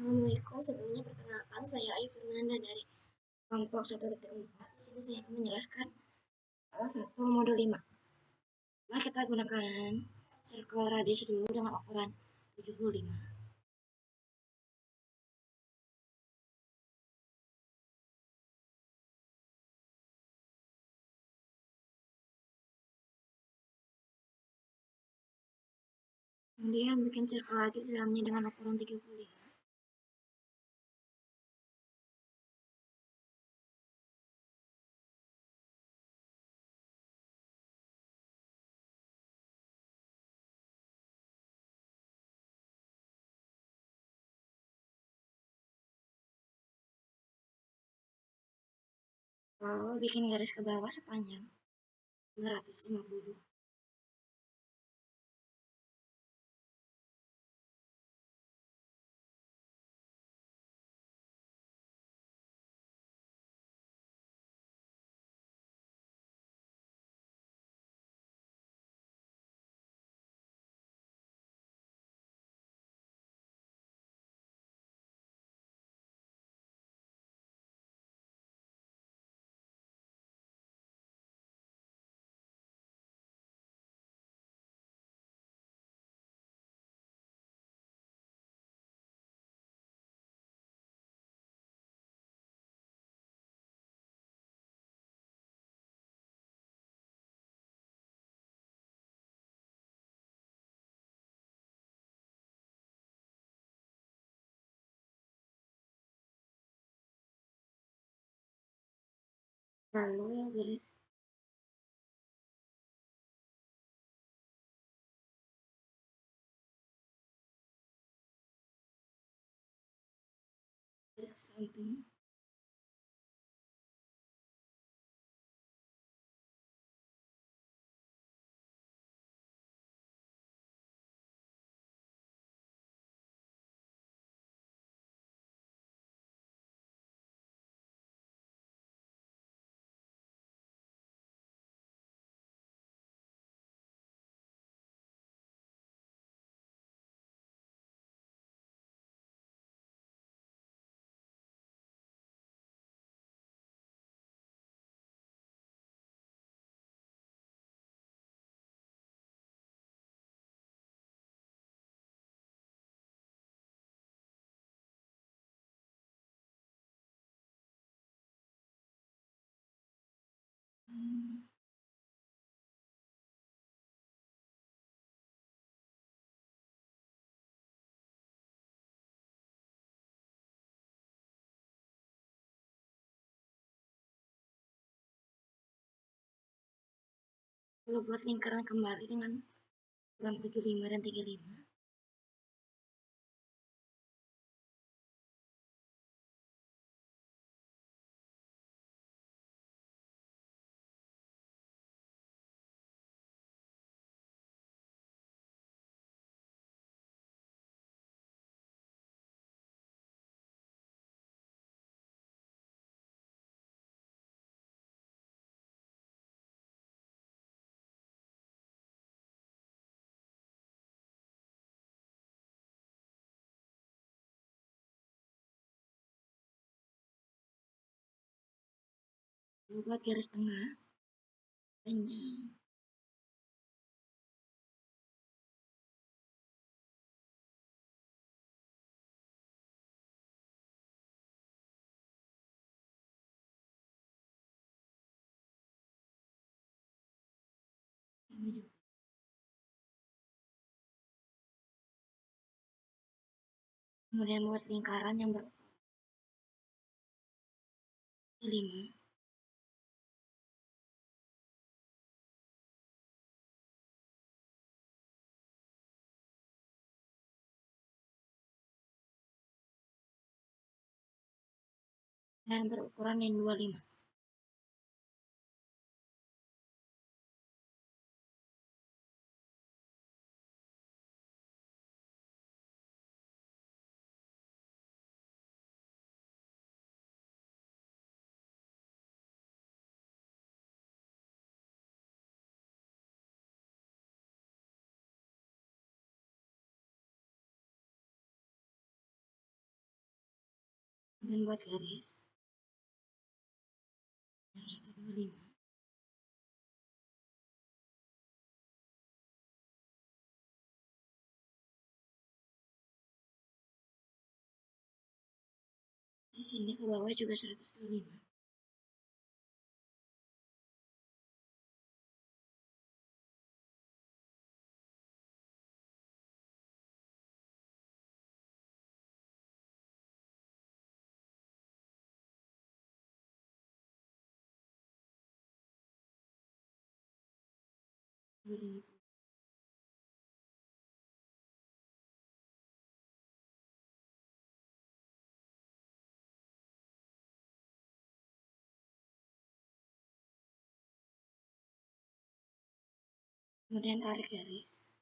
Assalamualaikum, sebelumnya perkenalkan saya Ayu Fernanda dari kelompok 1.4. Di sini saya akan menjelaskan satu modul 5. Mari kita gunakan circle radius dulu dengan ukuran 75. Kemudian bikin circle lagi di dalamnya dengan ukuran 35. Lalu bikin garis ke bawah sepanjang 250. Lalu yang garis samping lalu buat lingkaran kembali dengan ukuran 75 dan 35. Lalu buat garis tengah panjang. Ini juga. Kemudian buat lingkaran yang berukuran 5. Dan berukuran yang 25. dan buat garis yang 125. Di sini ke bawah juga 125. Kemudian tarik garis 70.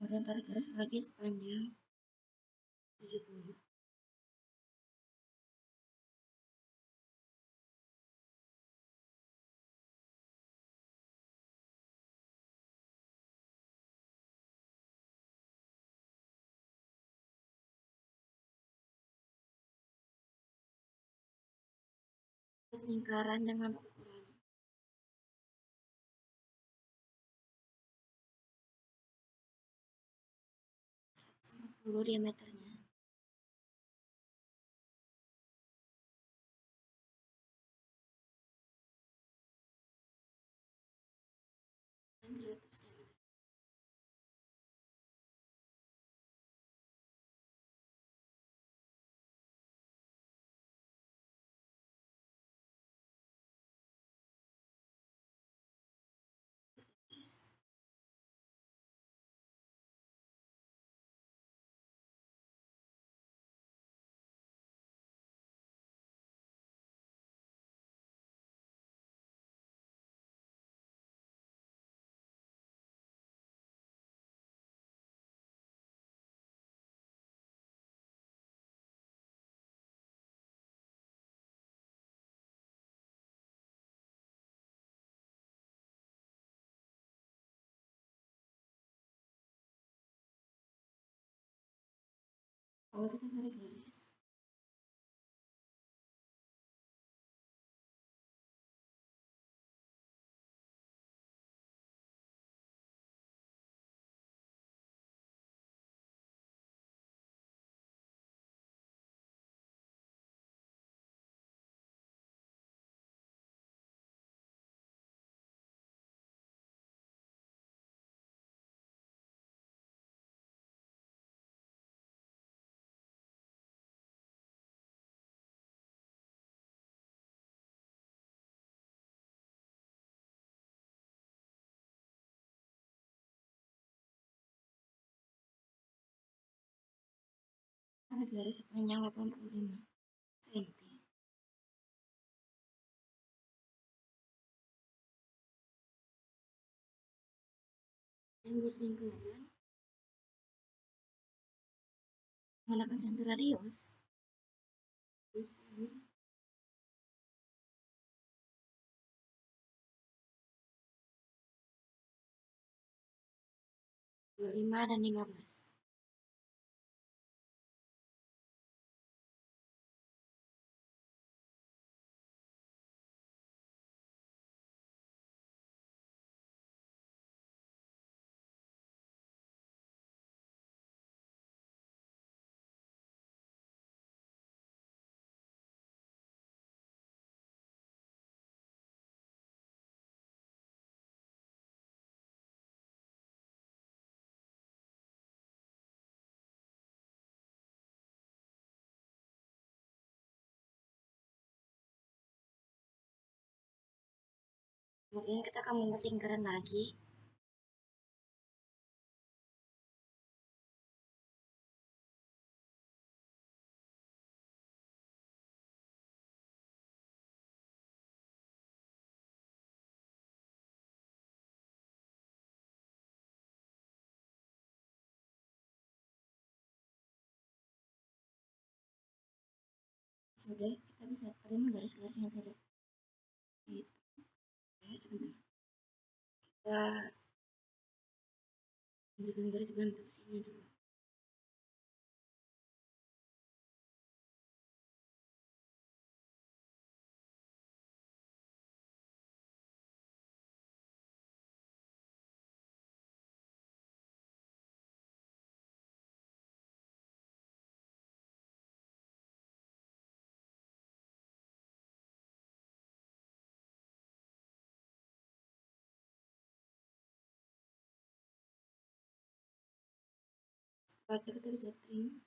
Kemudian tarik garis lagi sepanjang 70. Lingkaran dengan ukuran 140 diameternya. Dan 100 diameter. Kalau kita tarik garis 1, tarik garis sepanjang 85 cm. Dan buat lingkaran menggunakan senter radius besar 25 dan 15. Kemudian kita akan membuat lingkaran lagi Sudah, kita bisa trim garis-garis yang tidak gitu. Oke, sebentar. Kita berikan garis bantu sini dulu. Setelah itu kita bisa trim.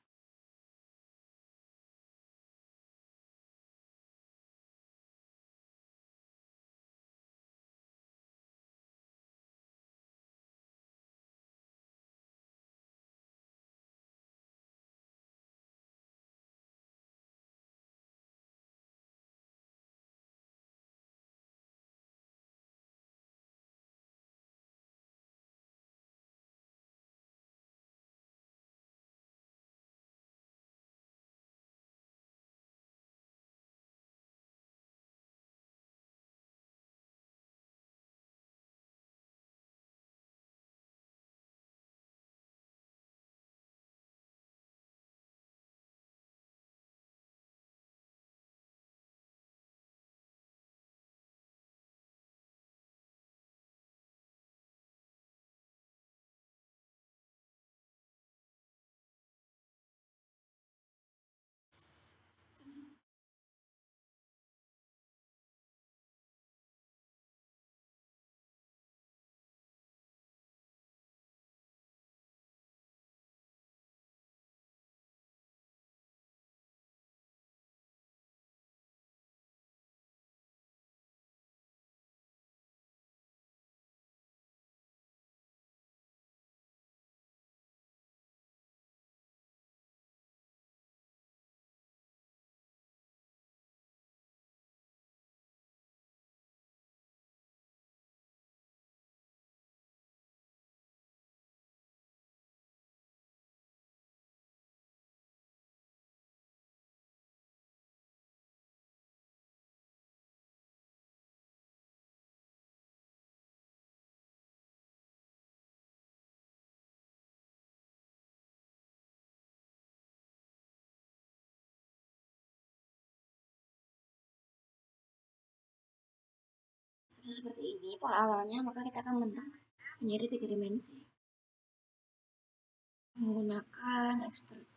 Sudah seperti ini pola awalnya, maka kita akan membentuk menjadi 3 dimensi menggunakan extrude.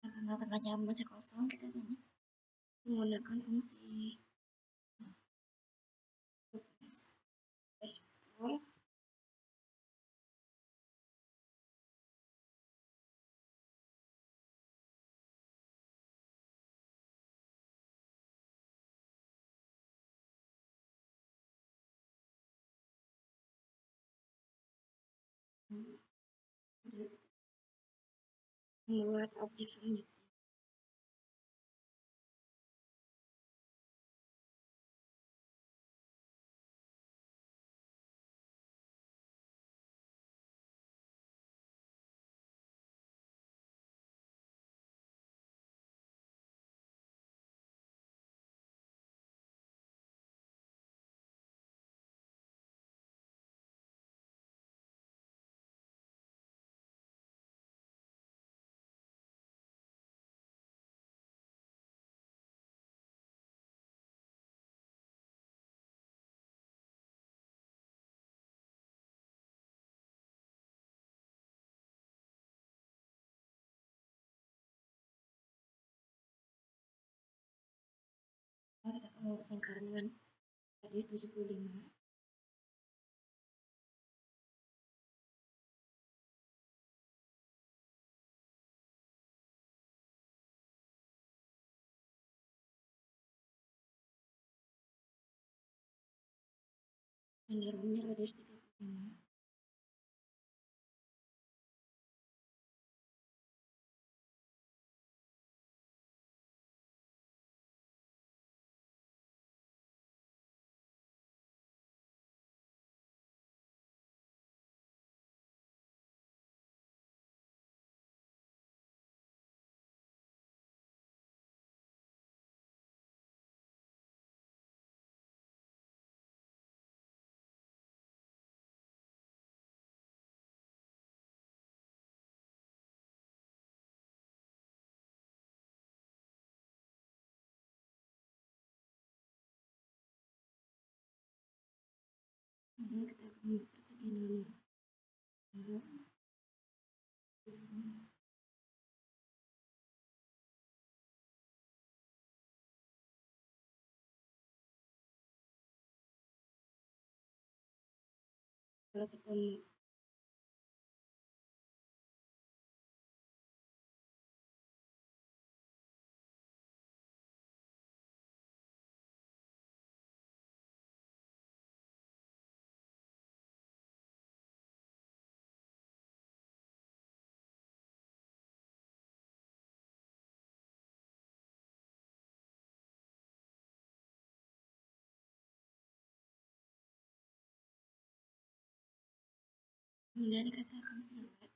Karena tengahnya masih kosong, kita menggunakan fungsi explore. Membuat objek selanjutnya. lingkaran dengan radius 75. Dan dalamnya radius 35. Kemudian kita akan membuat persegi dengan kalau kita kemudian kita akan membuat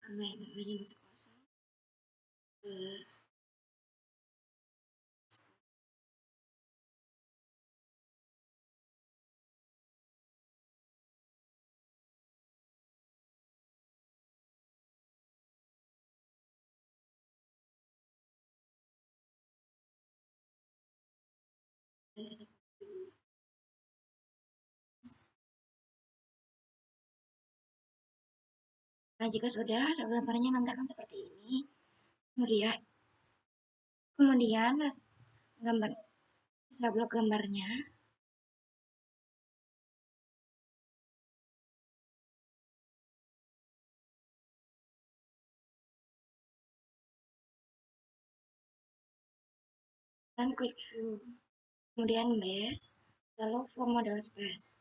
karena yang tengahnya masih kosong nah jika sudah hasil gambarnya nanti akan seperti ini. Kemudian gambar sisa blok gambarnya dan klik view, kemudian base, lalu from model space.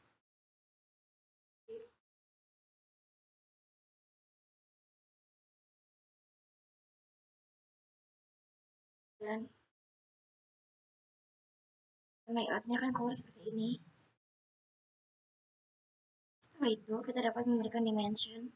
Dan layoutnya kan keluar seperti ini. Setelah itu kita dapat memberikan dimension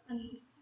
akan bisa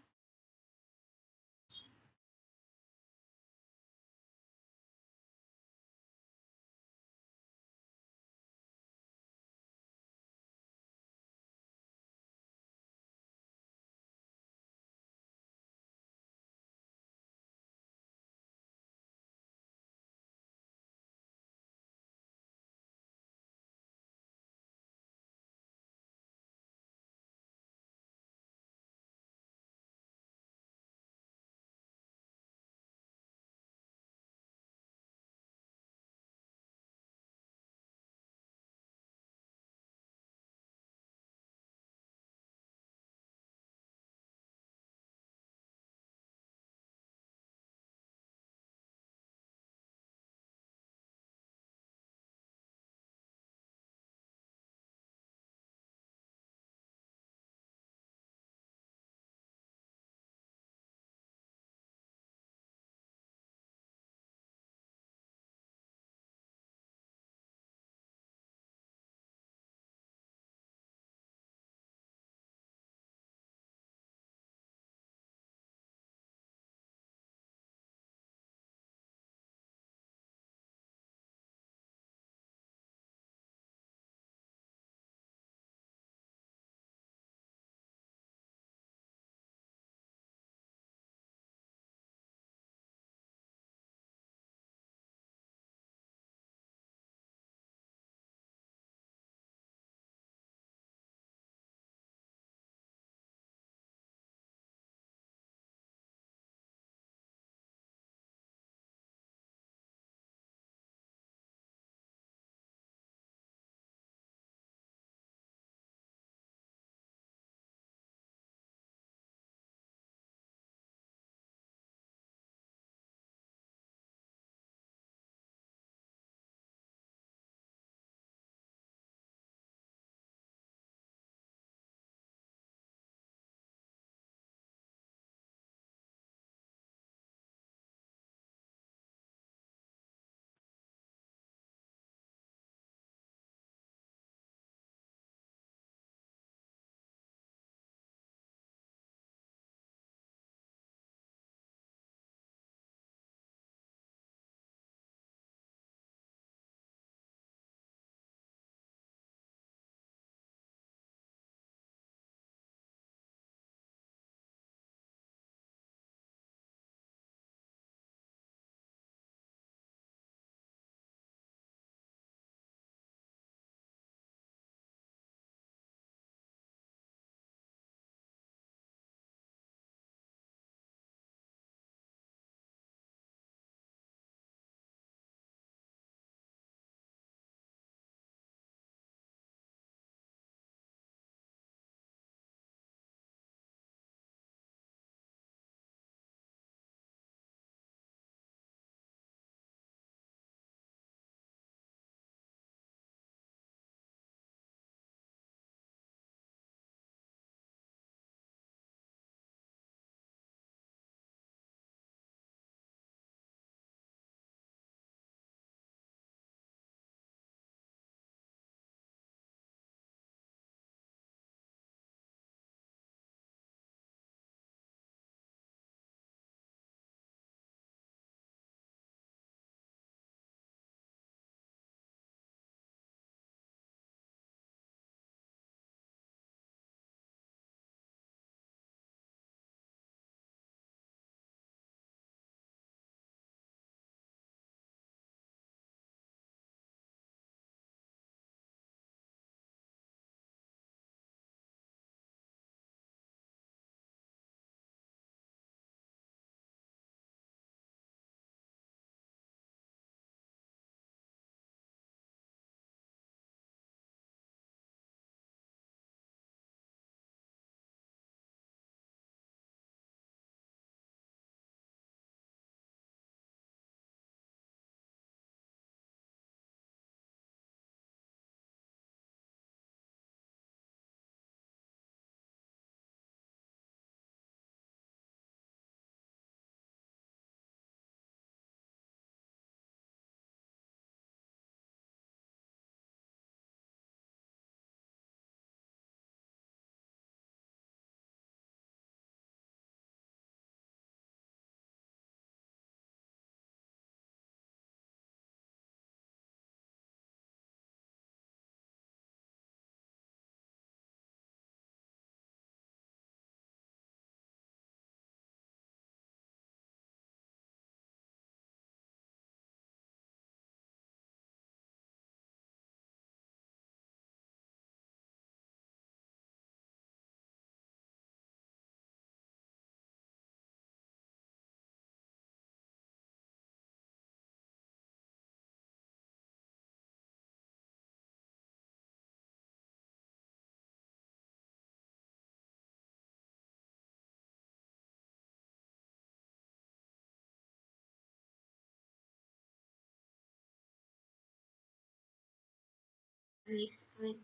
guys, guys.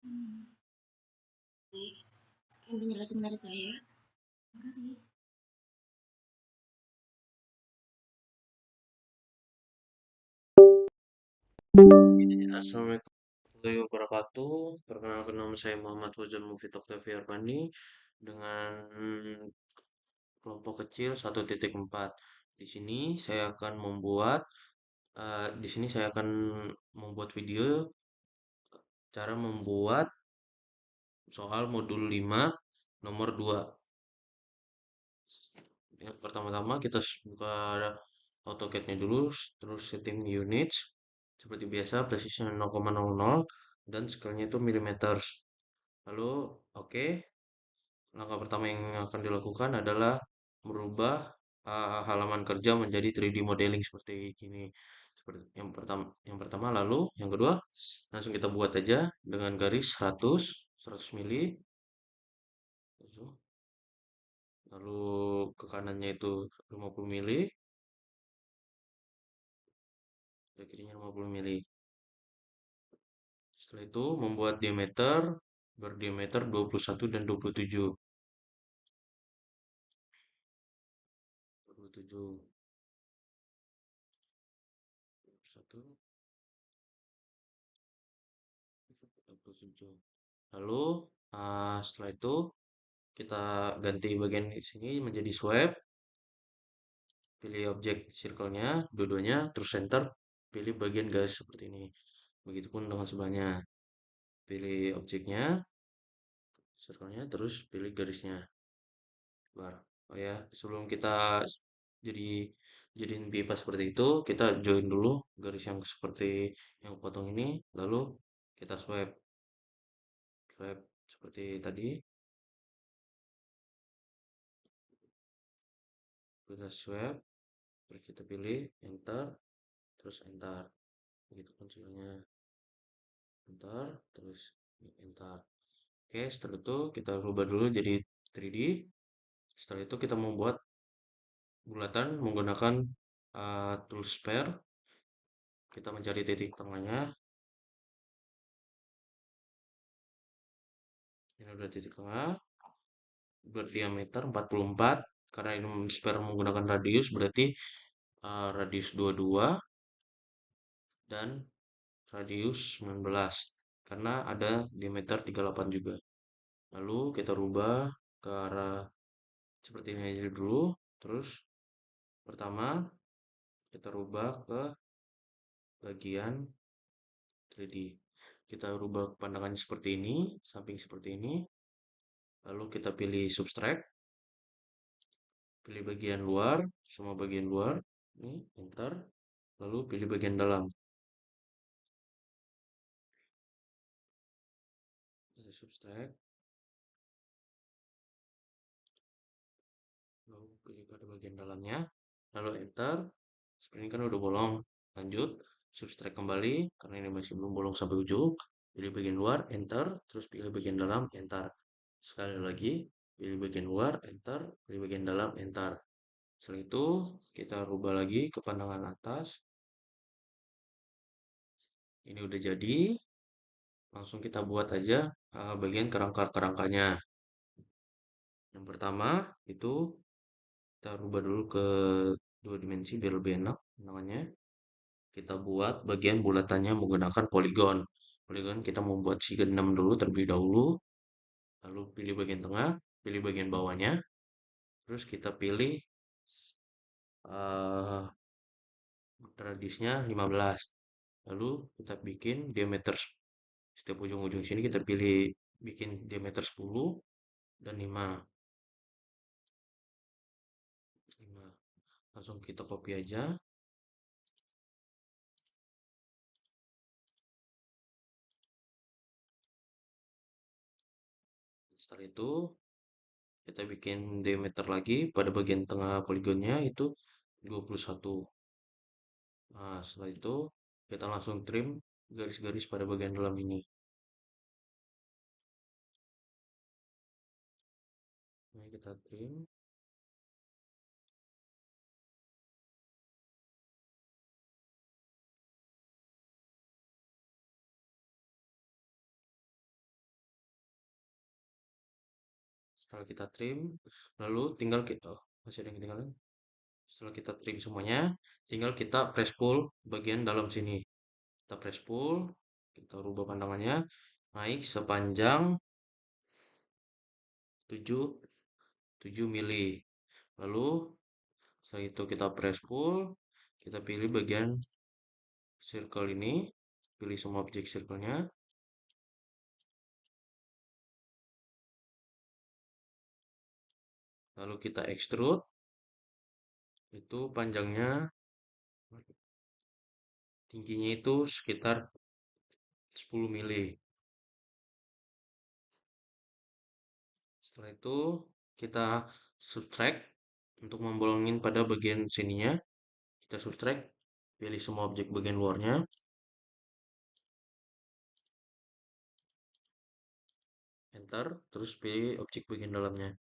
Hmm, guys, sekian penjelasan dari saya. Terima kasih. Assalamualaikum warahmatullahi wabarakatuh. Perkenalkan nama saya Muhammad Fauzan Mufid Oktaviar Pandi dengan kelompok kecil 1.4. Di sini saya akan membuat video cara membuat soal modul 5 nomor 2. Yang pertama-tama kita buka AutoCAD-nya dulu, terus setting units. Seperti biasa, precision 0,00 dan scale-nya itu millimeters. Lalu, oke. Langkah pertama yang akan dilakukan adalah merubah halaman kerja menjadi 3D modeling seperti ini. Seperti yang pertama, lalu yang kedua langsung kita buat aja dengan garis 100 mili. Lalu ke kanannya itu 50 mili, ke kirinya 50 mili. Setelah itu membuat diameter berdiameter 21 dan 27. 27, 21, 27. Lalu setelah itu kita ganti bagian di sini menjadi swipe, pilih objek circle-nya, dua-duanya, terus center, pilih bagian garis seperti ini. Begitupun dengan sebelahnya. Pilih objeknya, circle-nya, terus pilih garisnya. Bar. Oh ya, sebelum kita jadi jadiin pipa seperti itu, kita join dulu garis yang seperti yang potong ini, lalu kita swipe, swipe seperti tadi. Kita swipe, terus kita pilih enter, terus enter. Begitu hasilnya. Enter, terus enter. Oke, setelah itu kita rubah dulu jadi 3D. Setelah itu kita membuat bulatan menggunakan tool spare. Kita mencari titik tengahnya. Ini udah titik tengah. Berdiameter 44. Karena ini spare menggunakan radius, berarti radius 22 dan radius 19. Karena ada diameter 38 juga. Lalu kita rubah ke arah seperti ini aja dulu. Terus pertama kita rubah ke bagian 3D. Kita rubah pandangannya seperti ini, samping seperti ini. Lalu kita pilih subtract, pilih bagian luar, semua bagian luar. Ini, enter. Lalu pilih bagian dalam. Kita subtract, lalu pilih pada bagian dalamnya. Lalu enter. Seperti ini kan udah bolong. Lanjut, subtract kembali, karena ini masih belum bolong sampai ujung. Pilih bagian luar, enter. Terus pilih bagian dalam, enter. Sekali lagi, pilih bagian luar, enter. Pilih bagian dalam, enter. Setelah itu, kita rubah lagi ke pandangan atas. Ini udah jadi. Langsung kita buat aja bagian kerangka-kerangkanya. Yang pertama, itu kita rubah dulu ke 2 dimensi biar lebih enak namanya. Kita buat bagian bulatannya menggunakan poligon. Poligon kita membuat segi 6 dulu terlebih dahulu. Lalu pilih bagian tengah, pilih bagian bawahnya. Terus kita pilih uh, radiusnya 15. Lalu kita bikin diameter setiap ujung-ujung sini kita pilih bikin diameter 10 dan 5. 5. Langsung kita copy aja. Setelah itu kita bikin diameter lagi pada bagian tengah poligonnya itu 21. Nah, setelah itu kita langsung trim garis-garis pada bagian dalam ini. Nah, kita trim. Setelah kita trim, lalu tinggal kita, oh, masih ada yang ketinggalan. Setelah kita trim semuanya, tinggal kita press pull bagian dalam sini. Kita press pull, kita rubah pandangannya, naik sepanjang 7 mili. Lalu setelah itu kita press pull, kita pilih bagian circle ini, pilih semua objek circle-nya, lalu kita extrude, itu panjangnya, tingginya itu sekitar 10 mili. Setelah itu kita subtract untuk membolongin pada bagian sininya. Kita subtract, pilih semua objek bagian luarnya, enter, terus pilih objek bagian dalamnya,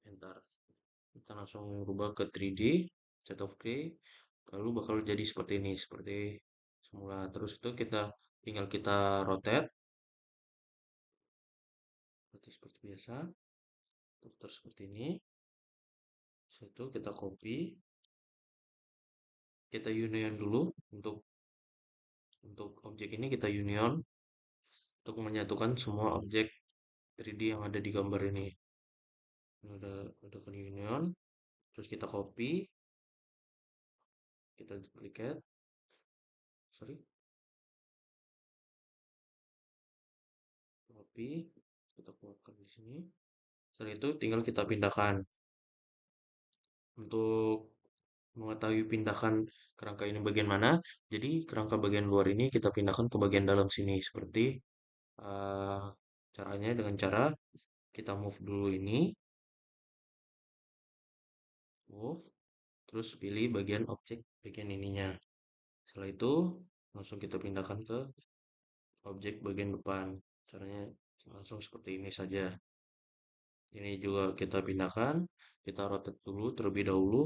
enter. Kita langsung rubah ke 3D, set of gray, lalu bakal jadi seperti ini, seperti semula. Terus itu tinggal kita rotate, seperti biasa, terus seperti ini. Setelah itu kita copy, kita union dulu untuk objek ini kita union untuk menyatukan semua objek 3D yang ada di gambar ini. Ini udah ke union, terus kita copy, kita duplicate, sorry, copy, kita keluarkan di sini. Setelah itu tinggal kita pindahkan. Untuk mengetahui pindahkan kerangka ini bagian mana, jadi kerangka bagian luar ini kita pindahkan ke bagian dalam sini seperti uh, caranya dengan cara kita move dulu ini, move, terus pilih bagian objek bagian ininya. Setelah itu langsung kita pindahkan ke objek bagian depan. Caranya langsung seperti ini saja. Ini juga kita pindahkan, kita rotate dulu terlebih dahulu.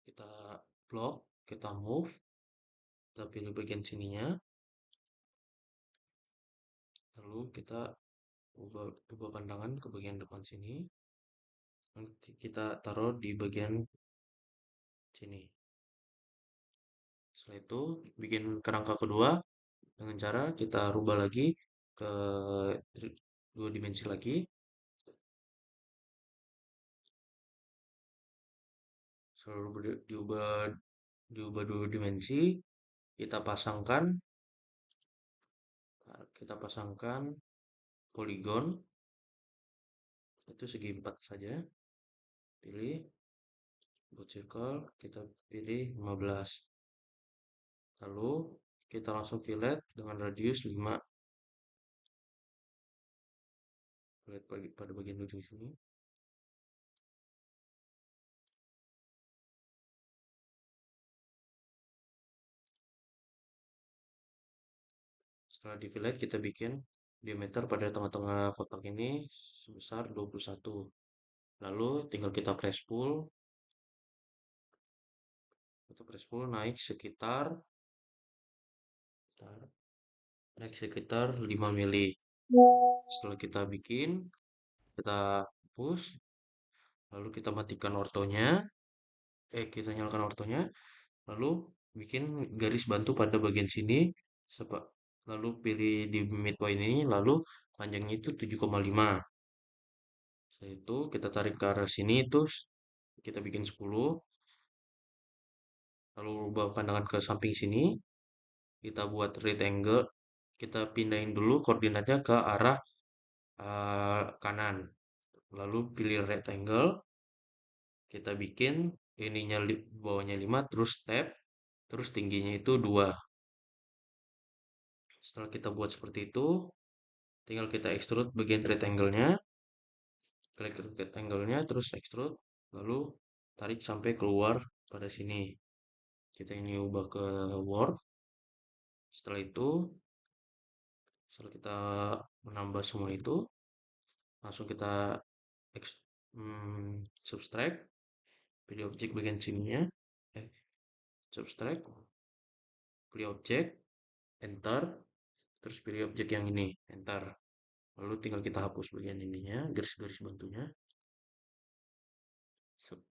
Kita block, kita move, kita pilih bagian sininya, lalu kita ubah pandangan ke bagian depan sini. Nanti kita taruh di bagian sini. Setelah itu bikin kerangka kedua dengan cara kita rubah lagi ke 2 dimensi lagi. Selalu diubah 2 dimensi. Kita pasangkan poligon itu segi 4 saja. Pilih buat circle, kita pilih 15. Lalu kita langsung fillet dengan radius 5. Fillet pada bagian ujung sini. Setelah di fillet kita bikin diameter pada tengah-tengah kotak ini sebesar 21. Lalu tinggal kita press pull. Kita press pull naik sekitar 5 mili. Setelah kita bikin, kita push, lalu kita matikan ortonya, kita nyalakan ortonya, lalu bikin garis bantu pada bagian sini, lalu pilih di midpoint ini, lalu panjangnya itu 7,5. Setelah itu kita tarik ke arah sini, terus kita bikin 10, lalu ubah pandangan ke samping sini, kita buat right angle, kita pindahin dulu koordinatnya ke arah kanan, lalu pilih rectangle, kita bikin ininya bawahnya 5, terus tab, terus tingginya itu 2. Setelah kita buat seperti itu, tinggal kita extrude bagian rectangle-nya, klik rectangle-nya, terus extrude, lalu tarik sampai keluar pada sini. Kita ini ubah ke warp. Setelah kita menambah semua itu, langsung kita Ex- subtract, pilih objek bagian sininya, eh, subtract, pilih objek, enter, terus pilih objek yang ini, enter. Lalu tinggal kita hapus bagian ininya, garis-garis bantunya.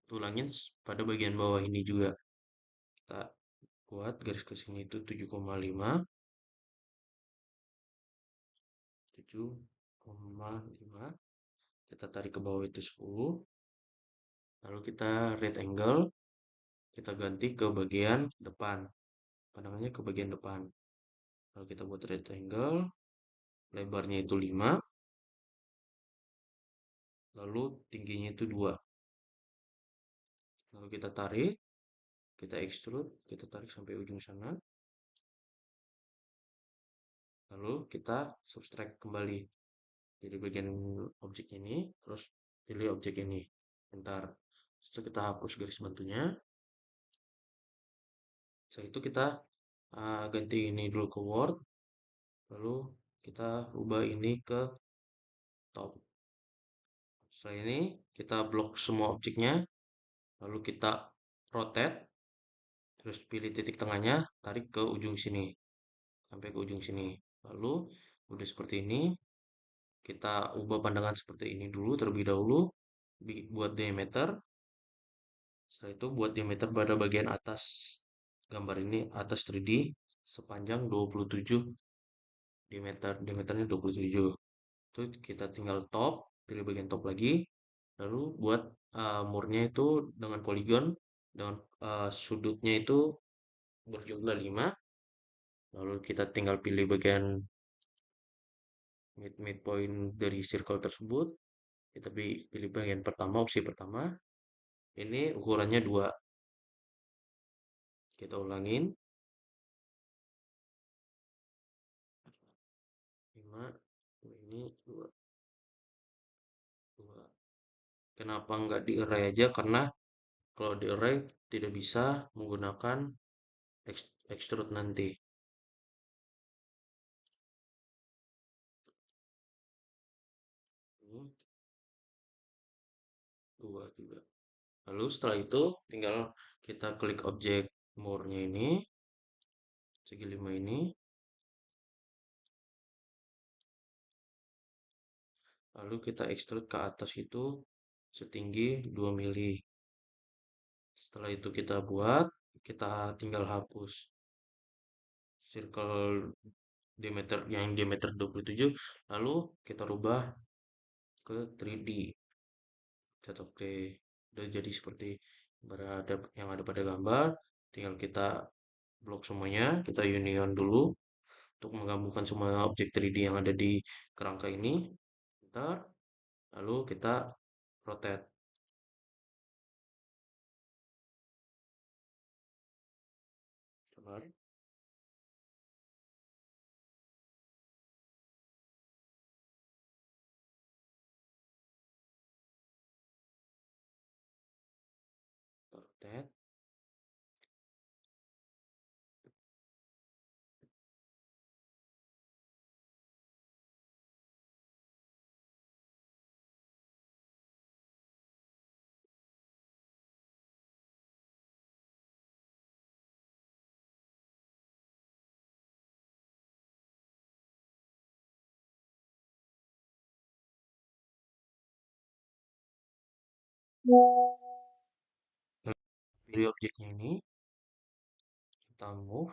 Tulangin pada bagian bawah ini juga. Kita buat garis ke sini itu 7,5. 7,5. Kita tarik ke bawah itu 10. Lalu kita right angle, kita ganti ke bagian depan. Pandangannya ke bagian depan. Lalu kita buat right angle, lebarnya itu 5, lalu tingginya itu 2. Lalu kita tarik, kita extrude, kita tarik sampai ujung sana. Lalu kita subtract kembali. Jadi bagian objek ini, terus pilih objek ini. Bentar. Setelah kita hapus garis bantunya, setelah itu kita ganti ini dulu ke Word, lalu kita ubah ini ke top. Setelah ini kita blok semua objeknya, lalu kita rotate, terus pilih titik tengahnya, tarik ke ujung sini, sampai ke ujung sini. Lalu udah seperti ini, kita ubah pandangan seperti ini dulu terlebih dahulu, buat diameter. Setelah itu buat diameter pada bagian atas gambar ini, atas 3D sepanjang 27 diameternya 27. Itu kita tinggal top, pilih bagian top lagi, lalu buat murnya itu dengan poligon, dengan sudutnya itu berjumlah 5. Lalu kita tinggal pilih bagian midpoint dari circle tersebut, kita pilih bagian pertama, opsi pertama. Ini ukurannya 2. Kita ulangin, 5, ini 2, 2. Kenapa nggak di array aja? Karena kalau di array tidak bisa menggunakan extrude nanti. Ini 2 juga. Lalu setelah itu tinggal kita klik objek more-nya ini, segi 5 ini. Lalu kita extrude ke atas itu setinggi 2 mili. Setelah itu kita tinggal hapus circle diameter 27, lalu kita rubah ke 3D. Set oke. Udah jadi seperti yang ada pada gambar. Tinggal kita blok semuanya, kita union dulu untuk menggabungkan semua objek 3D yang ada di kerangka ini. Bentar, lalu kita rotate. Coba. Rotate. Pilih objeknya ini, kita move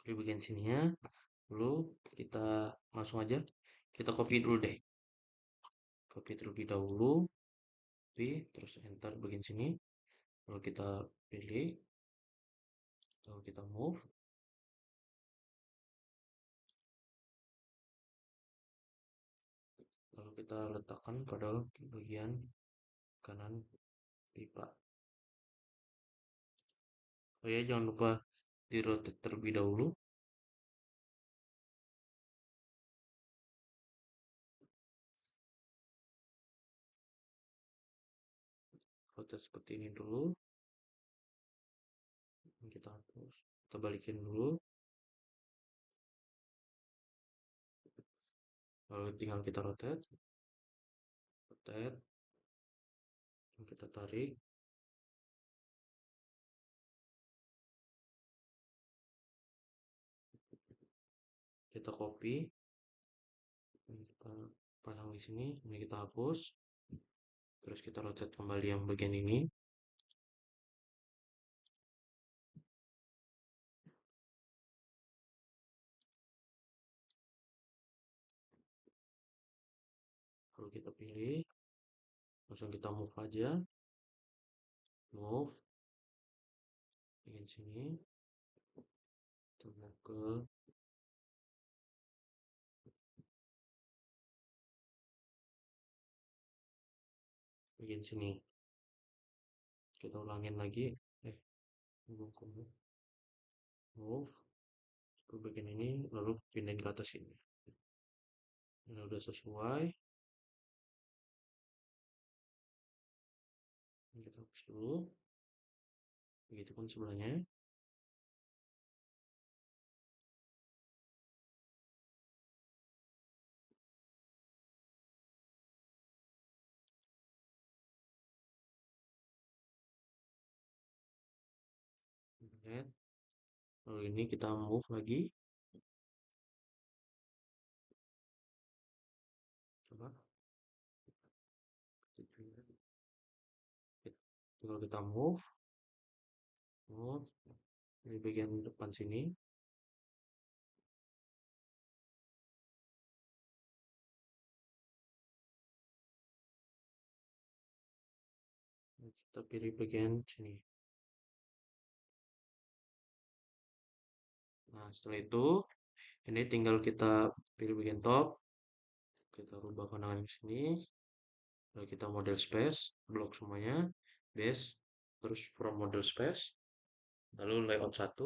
di bagian sininya, lalu kita langsung aja kita copy dulu deh, copy terlebih dahulu, copy, terus enter bagian sini, lalu kita pilih, lalu kita move, lalu kita letakkan pada bagian kanan pipa. Oh ya, jangan lupa di rotate terlebih dahulu. Rotate seperti ini dulu, kita hapus, kita balikin dulu, Lalu tinggal kita rotate, kita tarik, kita copy, kita pasang di sini, ini kita hapus, terus kita rotate kembali yang bagian ini, lalu kita pilih, langsung kita move aja, move, bagian sini, kita move ke bagian sini, kita ulangin lagi, move ke bagian ini, lalu pindahin ke atas ini. Ini udah sesuai, ini kita hapus dulu, begitupun sebelahnya. Lihat. Lalu ini kita move lagi, coba tinggal kita move di bagian depan sini, kita pilih bagian sini. Nah, setelah itu ini tinggal kita pilih bagian top, kita rubah pandangan ke sini, lalu kita model space, blok semuanya, base, terus from model space, lalu layout 1,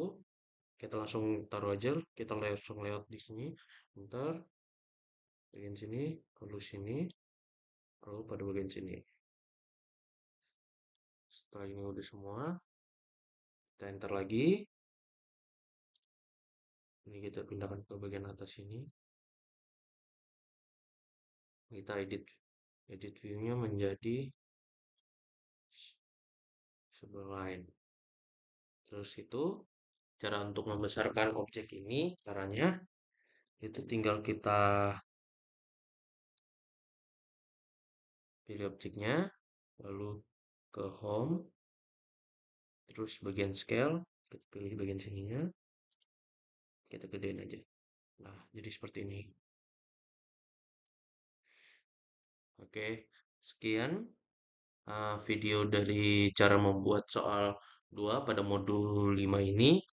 kita langsung taruh aja, kita langsung layout di sini, bentar, bagian sini, lalu sini, lalu pada bagian sini. Setelah ini udah semua, kita enter lagi, ini kita pindahkan ke bagian atas ini, kita edit view-nya menjadi sebelah lain. Terus itu cara untuk membesarkan objek ini, caranya itu tinggal kita pilih objeknya, lalu ke home, terus bagian scale, kita pilih bagian sininya, kita gedein aja. Nah, jadi seperti ini. Oke, sekian video dari cara membuat soal 2 pada modul 5 ini.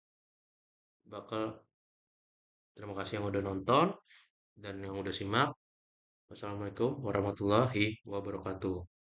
Terima kasih yang udah nonton dan yang udah simak. Wassalamualaikum warahmatullahi wabarakatuh.